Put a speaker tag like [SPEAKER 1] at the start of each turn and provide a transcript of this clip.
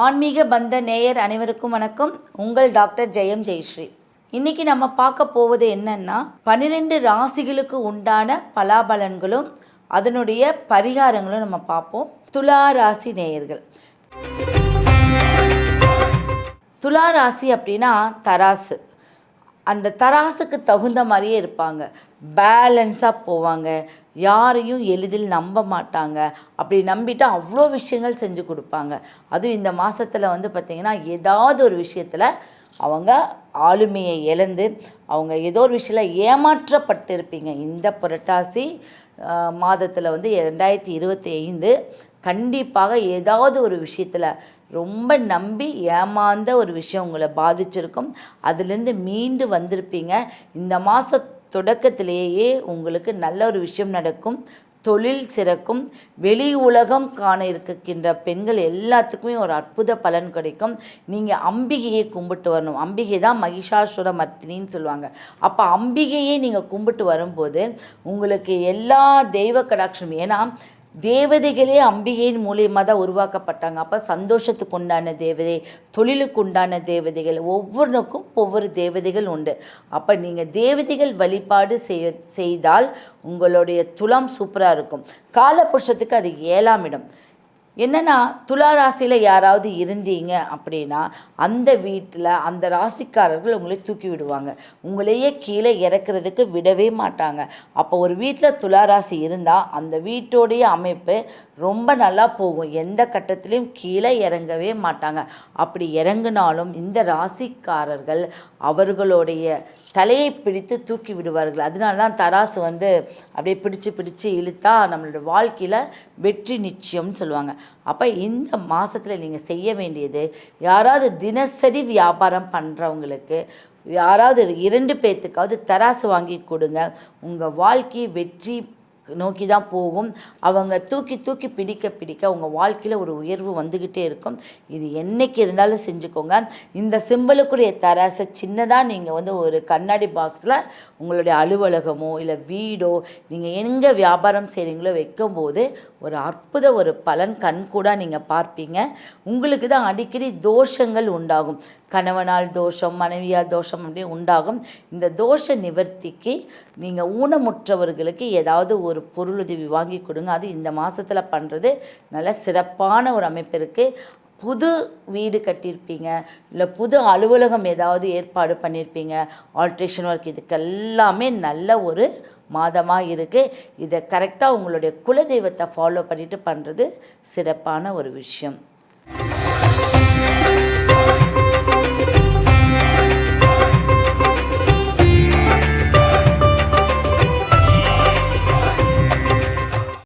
[SPEAKER 1] ஆன்மீக பந்த நேயர் அனைவருக்கும் வணக்கம். உங்கள் டாக்டர் ஜெயம் ஜெயஸ்ரீ. இன்னைக்கு நம்ம பார்க்க போவது என்னன்னா 12 ராசிகளுக்கு உண்டான பலாபலன்களும் அதனுடைய பரிகாரங்களும் நம்ம பார்ப்போம். துலா ராசி நேயர்கள். துலா ராசி அப்படின்னா தராசு. அந்த தராசுக்கு தகுந்த மாதிரியே இருப்பாங்க. பேலன்ஸாக போவாங்க. யாரையும் எளிதில் நம்ப மாட்டாங்க. அப்படி நம்பிட்டா அவ்வளோ விஷயங்கள் செஞ்சு கொடுப்பாங்க. அதுவும் இந்த மாதத்தில் பார்த்திங்கன்னா ஏதாவது ஒரு விஷயத்தில் அவங்க ஆளுமையை இழந்து அவங்க ஏதோ ஒரு விஷயத்தில் ஏமாற்றப்பட்டு இருப்பீங்க. இந்த புரட்டாசி மாதத்தில் 2025 கண்டிப்பாக ஏதாவது ஒரு விஷயத்தில் ரொம்ப நம்பி ஏமாந்த ஒரு விஷயம் உங்களை பாதிச்சிருக்கும். அதுலேருந்து மீண்டு வந்திருப்பீங்க. இந்த மாத தொடக்கத்திலேயே உங்களுக்கு நல்ல ஒரு விஷயம் நடக்கும். தொழில் சிறக்கும். வெளி உலகம் காண இருக்கின்ற பெண்கள் எல்லாத்துக்குமே ஒரு அற்புத பலன் கிடைக்கும். நீங்கள் அம்பிகையை கும்பிட்டு வரணும். அம்பிகை தான் மகிஷாசுர மர்த்தினின்னு சொல்லுவாங்க. அப்போ அம்பிகையை நீங்கள் கும்பிட்டு வரும்போது உங்களுக்கு எல்லா தெய்வ கடாட்சம், ஏன்னா தேவதைகளே அம்பிகையின் மூலியமாக தான் உருவாக்கப்பட்டாங்க. அப்போ சந்தோஷத்துக்கு உண்டான தேவதை, தொழிலுக்கு உண்டான தேவதைகள், ஒவ்வொன்றுக்கும் ஒவ்வொரு தேவதைகள் உண்டு. அப்போ நீங்கள் தேவதைகள் வழிபாடு செய்தால் உங்களுடைய துலாம் சூப்பராக இருக்கும். காலபுருஷத்துக்கு அது 7ஆம் இடம். என்னென்னா துலா ராசியில் யாராவது இருந்தீங்க அப்படின்னா அந்த வீட்டில் அந்த ராசிக்காரர்கள் உங்களை தூக்கி விடுவாங்க. உங்களையே கீழே இறக்குறதுக்கு விடவே மாட்டாங்க. அப்போ ஒரு வீட்டில் துலா ராசி இருந்தால் அந்த வீட்டோடைய அமைப்பு ரொம்ப நல்லா போகும். எந்த கட்டத்திலையும் கீழே இறங்கவே மாட்டாங்க. அப்படி இறங்கினாலும் இந்த ராசிக்காரர்கள் அவர்களுடைய தலையை பிடித்து தூக்கி விடுவார்கள். அதனால தான் தராசு அப்படியே பிடிச்சு இழுத்தா நம்மளோட வாழ்க்கையில் வெற்றி நிச்சயம்னு சொல்லுவாங்க. அப்போ இந்த மாதத்தில் நீங்கள் செய்ய வேண்டியது, யாராவது தினசரி வியாபாரம் பண்ணுறவங்களுக்கு யாராவது 2 பேர்த்துக்காவது தராசு வாங்கி கொடுங்க. உங்கள் வாழ்க்கை வெற்றி நோக்கி தான் போகும். அவங்க தூக்கி பிடிக்க உங்கள் வாழ்க்கையில் ஒரு உயர்வு வந்துக்கிட்டே இருக்கும். இது என்றைக்கு இருந்தாலும் செஞ்சுக்கோங்க. இந்த சிம்பிளுக்குரிய தராசை சின்னதாக நீங்கள் ஒரு கண்ணாடி பாக்ஸில் உங்களுடைய அலுவலகமோ இல்லை வீடோ நீங்கள் எங்கே வியாபாரம் செய்கிறீங்களோ வைக்கும்போது ஒரு அற்புத ஒரு பலன் கண்கூட நீங்கள் பார்ப்பீங்க. உங்களுக்கு தான் அடிக்கடி தோஷங்கள் உண்டாகும். கணவனால் தோஷம், மனைவியால் தோஷம் அப்படி உண்டாகும். இந்த தோஷ நிவர்த்திக்கு நீங்கள் ஊனமுற்றவர்களுக்கு ஏதாவது ஒரு பொருளுதவி வாங்கி கொடுங்க. அது இந்த மாதத்தில் பண்ணுறது நல்ல சிறப்பான ஒரு அமைப்பு இருக்குது. புது வீடு கட்டியிருப்பீங்க, இல்லை புது அலுவலகம் ஏதாவது ஏற்பாடு பண்ணியிருப்பீங்க, ஆல்ட்ரேஷன் ஒர்க், இதுக்கெல்லாமே நல்ல ஒரு மாதமாக இருக்குது. இதை கரெக்டாக உங்களுடைய குலதெய்வத்தை ஃபாலோ பண்ணிட்டு பண்ணுறது சிறப்பான ஒரு விஷயம்.